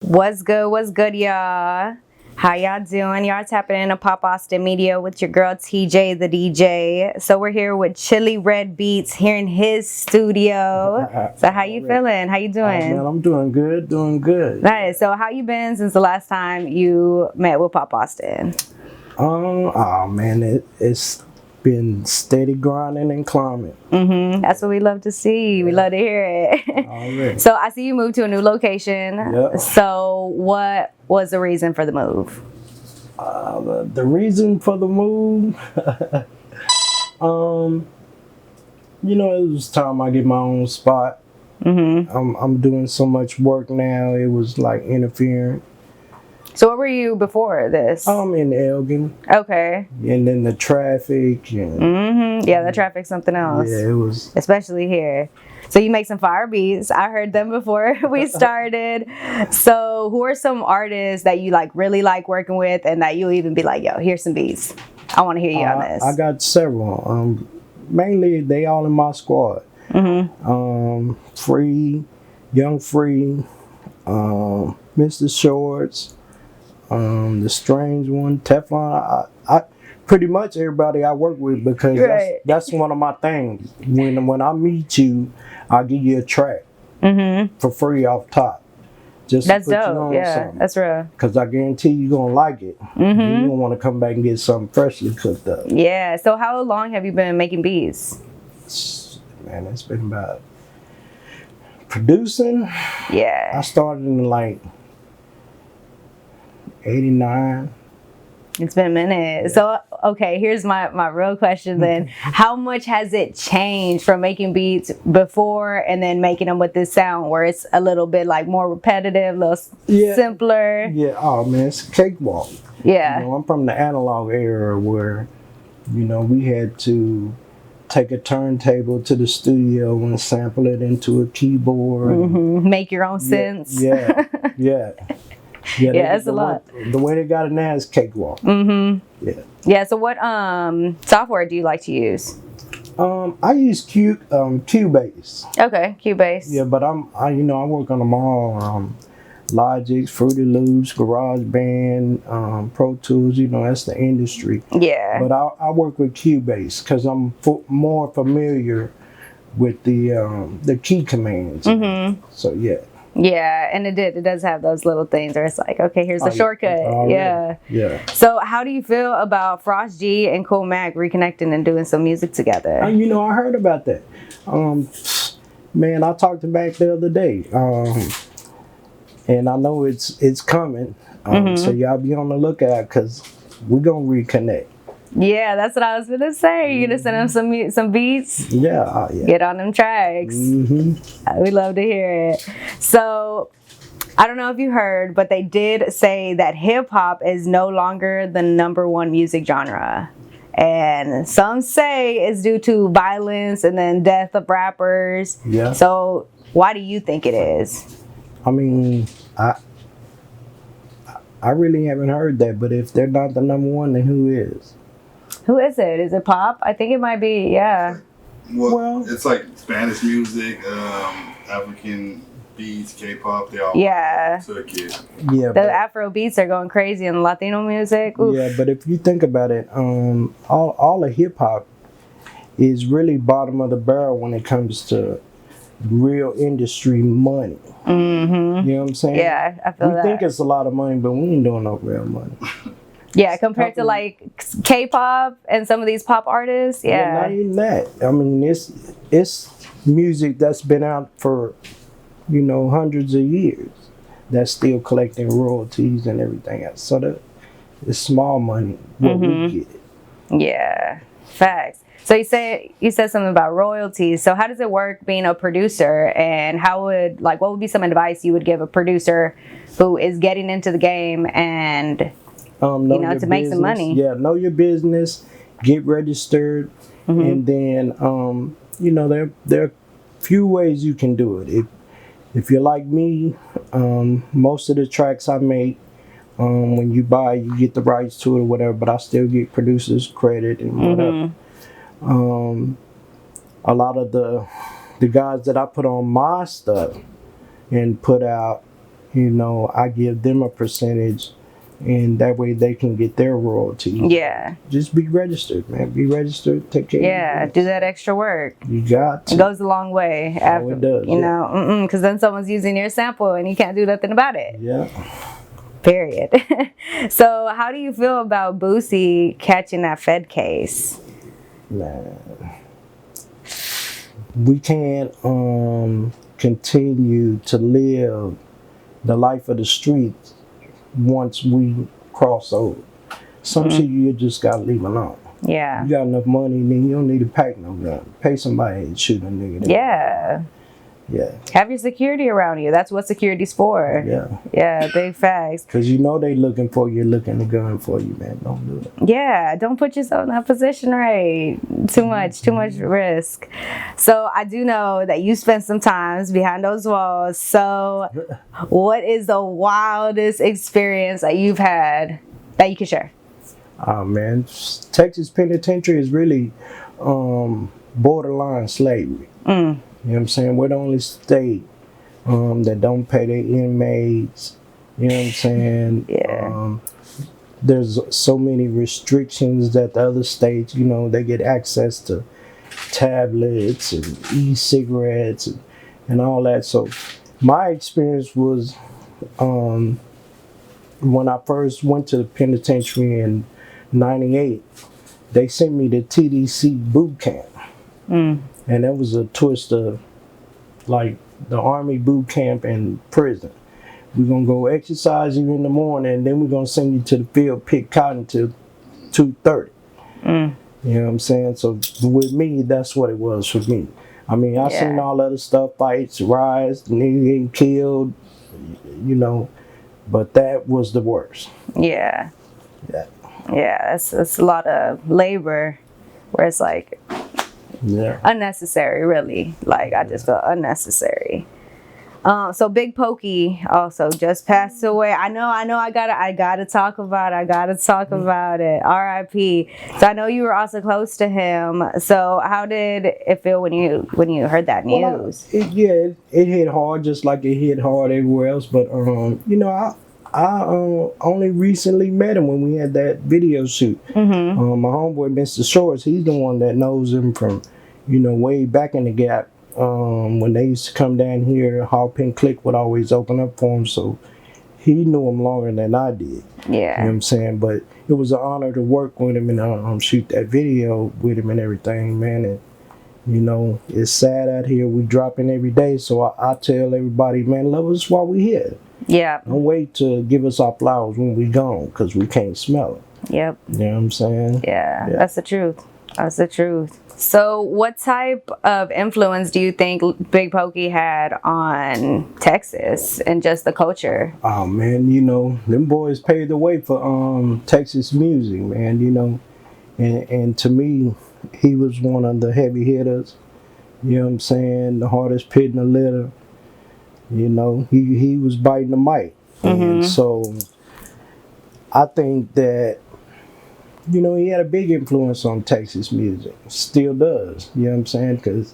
What's good, y'all? How y'all doing? Y'all tapping into Pop Austin Media with your girl TJ the DJ. So we're here with Chili Red Beats here in his studio. So how you feeling? How you doing? Man, I'm doing good. Nice. So how you been since the last time you met with Pop Austin? Oh man, it's been steady grinding and climbing. That's what we love to see. We love to hear it. Already. So I see you moved to a new location. Yep. So what was the reason for the move? The reason for the move, it was time I get my own spot. I'm doing so much work now. It was like interfering. So where were you before this? I'm in Elgin. Okay. And then the traffic and Yeah, the traffic's something else. yeah, it was. Especially here. So you make some Firebeats. I heard them before we started. So who are some artists that you really like working with, and that you'll even be like, yo, here's some beats. I want to hear you on this. I got several. Mainly they all in my squad. Free, Young Free, Mr. Shorts, the Strange One, Teflon. I pretty much everybody I work with, because that's one of my things. When I meet you, I'll give you a track for free off top. Just that's to put dope. You on Yeah, something. that's real. Because I guarantee you're gonna like it. You don't want to come back and get something freshly cooked up. Yeah. So how long have you been making beats? Man, it's been about producing. Yeah. I started in like 89. It's been a minute. Yeah. So, okay, here's my real question then. How much has it changed from making beats before and then making them with this sound where it's a little bit more repetitive, a little simpler? Yeah, oh man, it's a cakewalk. Yeah. I'm from the analog era where, we had to take a turntable to the studio and sample it into a keyboard. Make your own synths. Yeah. Yeah, that's a lot. The way they got it now is cakewalk. Yeah. So what software do you like to use? I use Cubase. Okay, Cubase. Yeah, but I work on them all. Logic, Fruity Loops, GarageBand, Pro Tools. That's the industry. Yeah. But I work with Cubase because I'm more familiar with the key commands. So yeah. Yeah, and it does have those little things where it's like, okay, here's the shortcut. Yeah. So how do you feel about Frost G and Cool Mac reconnecting and doing some music together? I heard about that. Man, I talked to Mac the other day. And I know it's coming. So y'all be on the lookout, because we're going to reconnect. Yeah, that's what I was going to say. You going to send them some beats? Yeah. Get on them tracks. We love to hear it. So, I don't know if you heard, but they did say that hip-hop is no longer the #1 music genre. And some say it's due to violence and then death of rappers. Yeah. So, why do you think it is? I mean, I really haven't heard that, but if they're not the #1, then who is? Who is it? Is it pop? I think it might be, yeah. Well, it's like Spanish music, African beats, K-pop, they all took it. Yeah, the Afro beats are going crazy in Latino music. Oof. Yeah, but if you think about it, all of hip-hop is really bottom of the barrel when it comes to real industry money. You know what I'm saying? Yeah, I feel that. We think it's a lot of money, but we ain't doing no real money. Yeah, compared to K-pop and some of these pop artists. Yeah, not even that. I mean, it's music that's been out for hundreds of years that's still collecting royalties and everything else. So it's small money what we get. Yeah, facts. So you said something about royalties. So how does it work being a producer, and what would be some advice you would give a producer who is getting into the game and to make some money? Yeah, know your business, get registered, and then there are few ways you can do it. If you're like me, most of the tracks I make, when you buy, you get the rights to it or whatever, but I still get producers credit and whatever. A lot of the guys that I put on my stuff and put out, you know, I give them a percentage, and that way they can get their royalties. Yeah. Just be registered, man. Be registered. Take care. Yeah, do that extra work. You got to. It goes a long way. After, it does. You know, because then someone's using your sample and you can't do nothing about it. Yeah. Period. So, how do you feel about Boosie catching that Fed case? Man, we can't continue to live the life of the streets once we cross over. Some shit you just gotta leave alone. Yeah. You got enough money, then you don't need to pack no gun. Pay somebody and shoot a nigga. Yeah. Yeah. Have your security around you. That's what security's for. Yeah. Yeah, big facts. Because you know they looking for you, looking the gun for you, man. Don't do it. Yeah, don't put yourself in that position, right? Too much risk. So I do know that you spent some times behind those walls. So what is the wildest experience that you've had that you can share? Oh, man. Texas Penitentiary is really borderline slavery. You know what I'm saying? We're the only state that don't pay their inmates. You know what I'm saying? Yeah. There's so many restrictions that the other states, you know, they get access to tablets and e-cigarettes and all that. So my experience was when I first went to the penitentiary in 98, they sent me to TDC boot camp. And that was a twist of like the Army boot camp and prison. We're going to go exercise you in the morning, and then we're going to send you to the field, pick cotton till 2:30. You know what I'm saying? So with me, that's what it was for me. I mean, I seen all other stuff, fights, riots, niggas getting killed, you know, but that was the worst. Yeah. Yeah. Yeah, it's a lot of labor where it's like unnecessary, really. Like, I just felt unnecessary. So Big Pokey also just passed away. I know. I gotta talk about it. R.I.P. So I know you were also close to him. So how did it feel when you heard that news? It hit hard, just like it hit hard everywhere else. But you know, I only recently met him when we had that video shoot. My homeboy, Mr. Shorts, he's the one that knows him from, you know, way back in the Gap. When they used to come down here, Hop and Click would always open up for him, so he knew him longer than I did. Yeah. You know what I'm saying? But it was an honor to work with him and shoot that video with him and everything, man. And, you know, it's sad out here. We dropping every day, so I tell everybody, man, love us while we here. Yeah. Don't wait to give us our flowers when we gone, because we can't smell it. Yep. You know what I'm saying? Yeah, that's the truth. That's the truth. So what type of influence do you think Big Pokey had on Texas and just the culture? Oh, man, you know, them boys paved the way for Texas music, man, you know. And to me, he was one of the heavy hitters. You know what I'm saying? The hardest pit in the litter. You know, he was biting the mic. And so I think that, you know, he had a big influence on Texas music. Still does. You know what I'm saying? Because,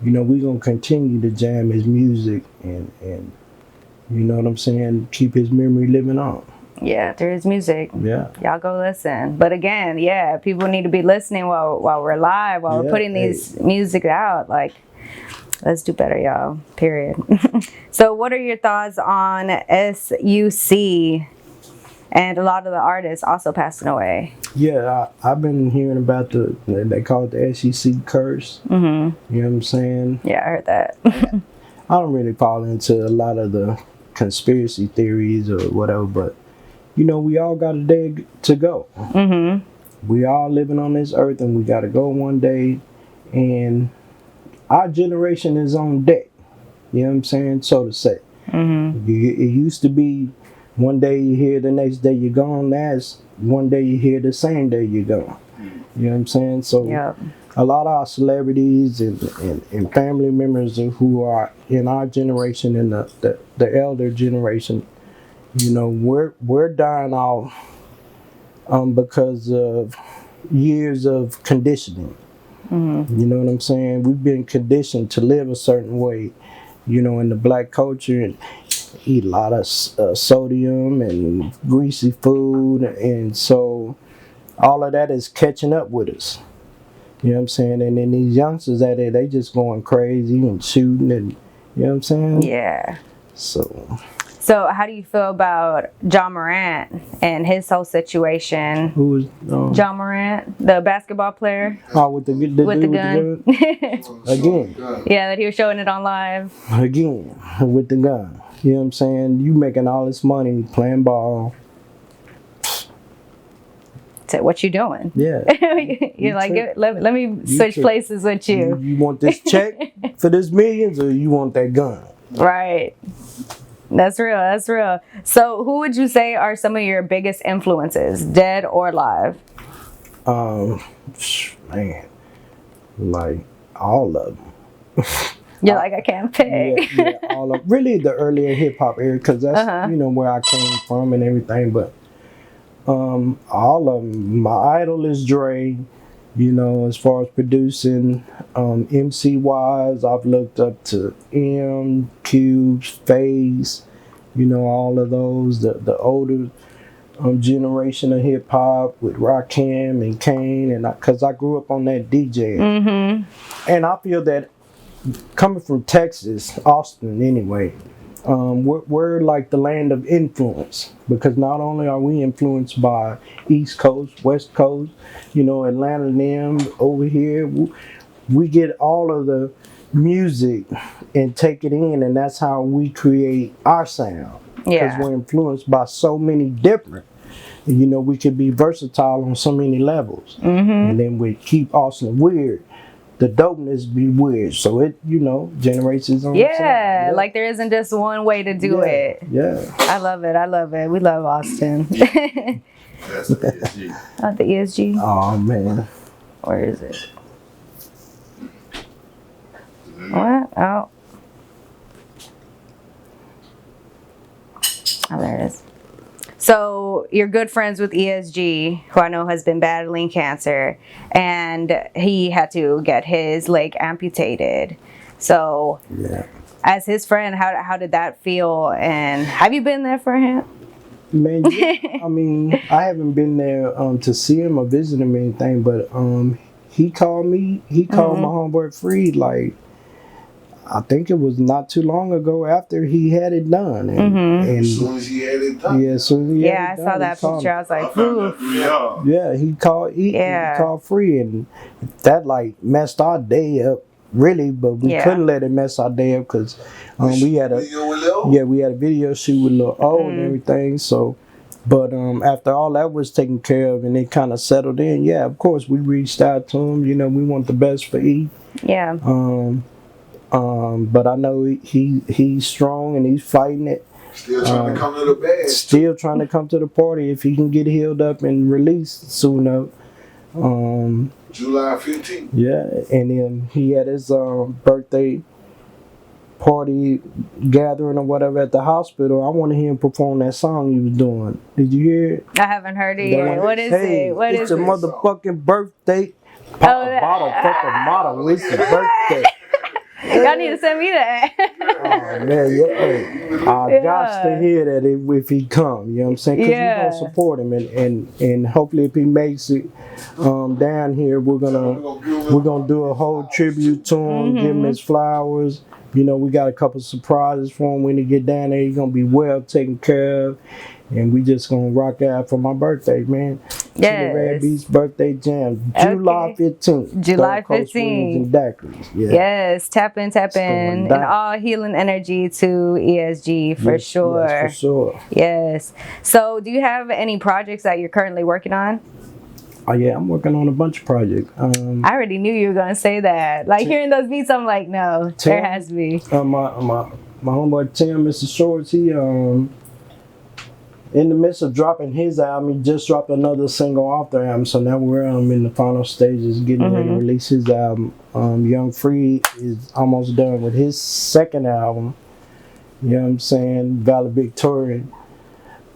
you know, we're going to continue to jam his music and you know what I'm saying, keep his memory living on. Yeah, there is music. Yeah. Y'all go listen. But again, yeah, people need to be listening while we're live, while we're putting these music out. Like, let's do better, y'all. Period. So what are your thoughts on SUCC and a lot of the artists also passing away? Yeah, I've been hearing about they call it the SUCC curse. You know what I'm saying? Yeah, I heard that. I don't really fall into a lot of the conspiracy theories or whatever, but, you know, we all got a day to go. We all living on this earth, and we got to go one day, and our generation is on deck. You know what I'm saying? So to say. It used to be one day you here, the next day you're gone. That's one day you here, the same day you're gone. You know what I'm saying? So a lot of our celebrities and family members who are in our generation and the elder generation, you know, we're dying off because of years of conditioning. You know what I'm saying? We've been conditioned to live a certain way, you know, in the black culture. eat a lot of sodium and greasy food, and so all of that is catching up with us. You know what I'm saying? And then these youngsters out there, they just going crazy and shooting, and you know what I'm saying? Yeah. So how do you feel about Moran and his whole situation? who is Moran, the basketball player with the gun. Again. Yeah, that he was showing it on live. Again, with the gun. You know what I'm saying? You making all this money playing ball. So what you doing? Yeah. You're like, let me switch places with you. You want this check for this millions, or you want that gun? Right. That's real. That's real. So who would you say are some of your biggest influences, dead or alive? Man, like all of them. You're like, I can't pick. Yeah, all of really the earlier hip hop era, because that's you know where I came from and everything. But all of them. My idol is Dre. You know, as far as producing, MC wise, I've looked up to M, Cubes, Face, you know, all of those, the older generation of hip hop with Rakim and Kane, and because I grew up on that DJ. And I feel that coming from Texas, Austin anyway, we're like the land of influence, because not only are we influenced by East Coast, West Coast, you know, Atlanta and them over here, we get all of the music and take it in, and that's how we create our sound. Because we're influenced by so many different, you know, we could be versatile on so many levels. And then we keep Austin weird. The dopeness be weird, so it, you know, generates its own sound. Like there isn't just one way to do it. I love it. We love Austin. That's the ESG. Oh, the ESG. Oh man, where is it? What? Oh, there it is. So you're good friends with ESG, who I know has been battling cancer, and he had to get his leg amputated. So as his friend, how did that feel? And have you been there for him? Man, I mean, I haven't been there to see him or visit him or anything, but he called me. He called my homeboy Freed, like, I think it was not too long ago after he had it done. And as soon as he had it done. Yeah, as soon as he had it I done, saw that picture. I was like, ooh. Yeah, he called Free, and that like messed our day up, really, but we couldn't let it mess our day up, because we had a video shoot with Lil O and everything. So, but after all that was taken care of and it kind of settled in, of course we reached out to him. You know, we want the best for E. But I know he's strong and he's fighting it. Still trying to come to the bed. Still trying to come to the party if he can get healed up and released soon up. July 15th. Yeah, and then he had his birthday party gathering or whatever at the hospital. I want to hear him perform that song he was doing. Did you hear it? I haven't heard it yet. What is it? What is it? It's a motherfucking birthday. Pop a bottle, fuck a model. It's your birthday. Y'all need to send me that. Oh man, I got to hear that if he come. You know what I'm saying? Because we're gonna support him, and hopefully if he makes it down here, we're gonna do a whole tribute to him, give him his flowers. You know, we got a couple surprises for him when he get down there. He's gonna be well taken care of, and we just gonna rock out for my birthday, man. Yes. The Red Beats birthday jam, July 15th. July 15th. Yes, tap in, and all healing energy to ESG for sure. Yes, for sure. Yes. So, do you have any projects that you're currently working on? Oh yeah, I'm working on a bunch of projects. I already knew you were gonna say that. Like hearing those beats, I'm like, no, there has to be. My homeboy Tim, Mr. Shorts, he in the midst of dropping his album, he just dropped another single off the album. So now we're in the final stages, getting ready to release his album. Young Free is almost done with his second album. You know what I'm saying? Valedictorian.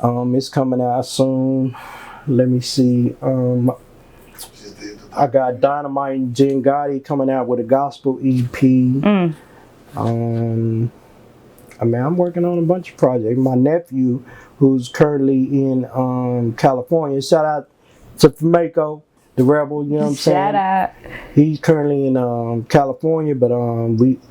It's coming out soon. Let me see. I got Dynamite and Jen Gotti coming out with a gospel EP. I mean, I'm working on a bunch of projects. My nephew, who's currently in California, shout out to Famako, the rebel, you know what I'm saying? Shout out. He's currently in California, but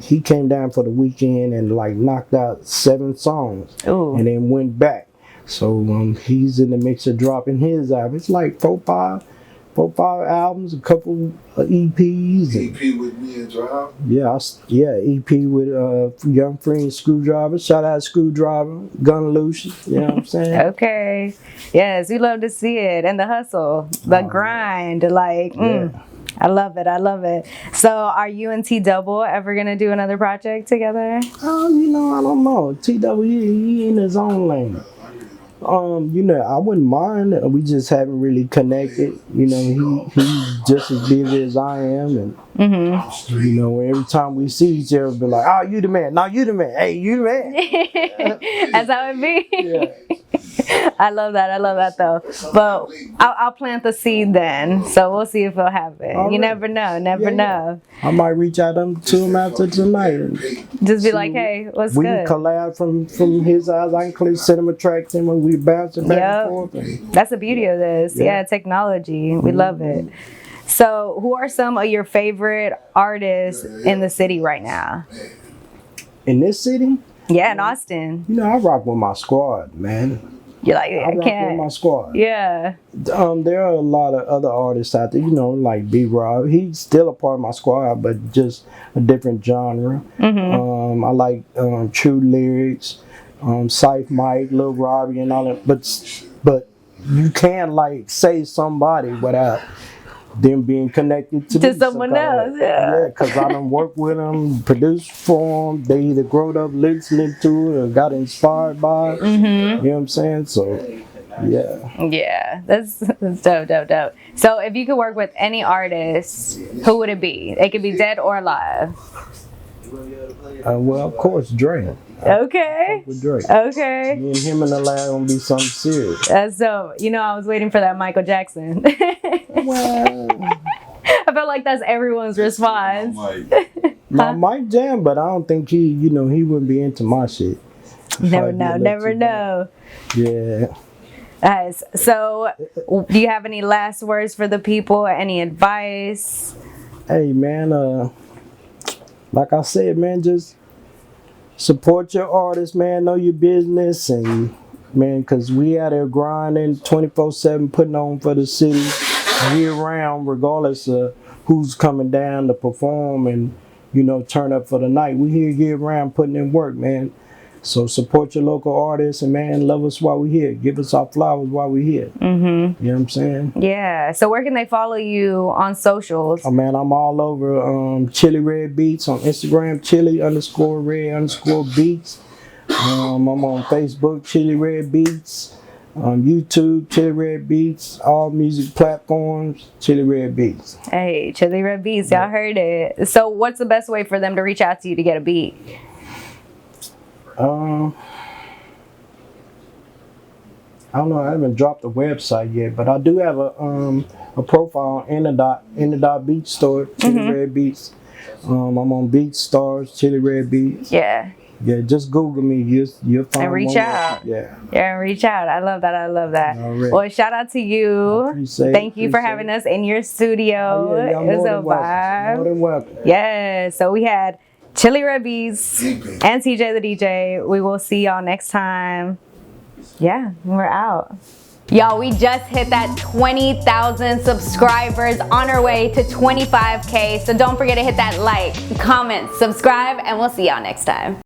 he came down for the weekend and like knocked out 7 songs. Ooh. And then went back. So he's in the mix of dropping his album. It's like 4-5 albums, a couple of EPs. EP with me and Drive? Yeah, EP with Young Free Screwdriver. Shout out Screwdriver, Gun Lucian, you know what I'm saying? Okay. Yes, we love to see it. And the hustle, the grind. Like, I love it. I love it. So are you and T-Double ever going to do another project together? You know, I don't know. T-Double, he in his own lane. You know, I wouldn't mind. We just haven't really connected. You know, he's just as busy as I am, and you know, every time we see each other, be like, "Oh, you the man! No, you the man! Hey, you the man!" That's how it be. Yeah. I love that. I love that though. But I'll plant the seed then. So we'll see if it'll happen. All You right. never know. Never know. I might reach out to him after tonight. And Just be like, hey, what's we good? can collab from his eyes. I can send him a track to him and we bounce it back and forth. And That's the beauty of this. Yeah, technology. We love it. So who are some of your favorite artists in the city right now? in this city, Yeah, in Austin. you know, I rock with my squad, man. You're like, I I rock with can't. my squad. Yeah. There are a lot of other artists out there, you know, like B-Rob. He's still a part of my squad, but just a different genre. I like True Lyrics, Scythe Mike, Lil Robbie, and all that. But you can't like say somebody without them being connected to me someone somehow. else. Yeah. Because I done worked with them, produced for them. They either growed up listening to it or got inspired by it. You know what I'm saying? So, yeah. Yeah, that's dope. So if you could work with any artist, who would it be? It could be dead or alive. Well, of course, Drake. Okay. With Drake. Okay. Me and him in the lab gonna be something serious. That's dope. You know, I was waiting for that Michael Jackson. Well, I felt like that's everyone's response. I might jam, but I don't think he wouldn't be into my shit. Never Probably be a know. little Never too know. Yeah. Guys, so do you have any last words for the people? Any advice? Hey, man. Like I said, man, just support your artists, man. Know your business, and man, cause we out there grinding 24/7, putting on for the city year round, regardless of who's coming down to perform and turn up for the night. We here year round putting in work, man. So support your local artists, and man, love us while we're here. Give us our flowers while we're here. You know what I'm saying? Yeah. So where can they follow you on socials? Oh man, I'm all over Chili Red Beats on Instagram, Chili_Red_Beats. I'm on Facebook, Chili Red Beats. On YouTube, Chili Red Beats. All music platforms, Chili Red Beats. Hey, Chili Red Beats, y'all heard it. So what's the best way for them to reach out to you to get a beat? I don't know. I haven't dropped the website yet, but I do have a profile on in the dot beat store, Chili Red Beats. I'm on BeatStars, Chili Red Beats. Yeah. Yeah, just Google me. You'll find And reach one out. Yeah. Yeah, reach out. I love that. Alright. Well, shout out to you. Thank you for having us in your studio. Oh, yeah, It was a vibe. More than welcome. Yeah. So we had Chili Red Beats and TJ the DJ. We will see y'all next time. Yeah, we're out. Y'all, we just hit that 20,000 subscribers, on our way to 25K. So don't forget to hit that like, comment, subscribe, and we'll see y'all next time.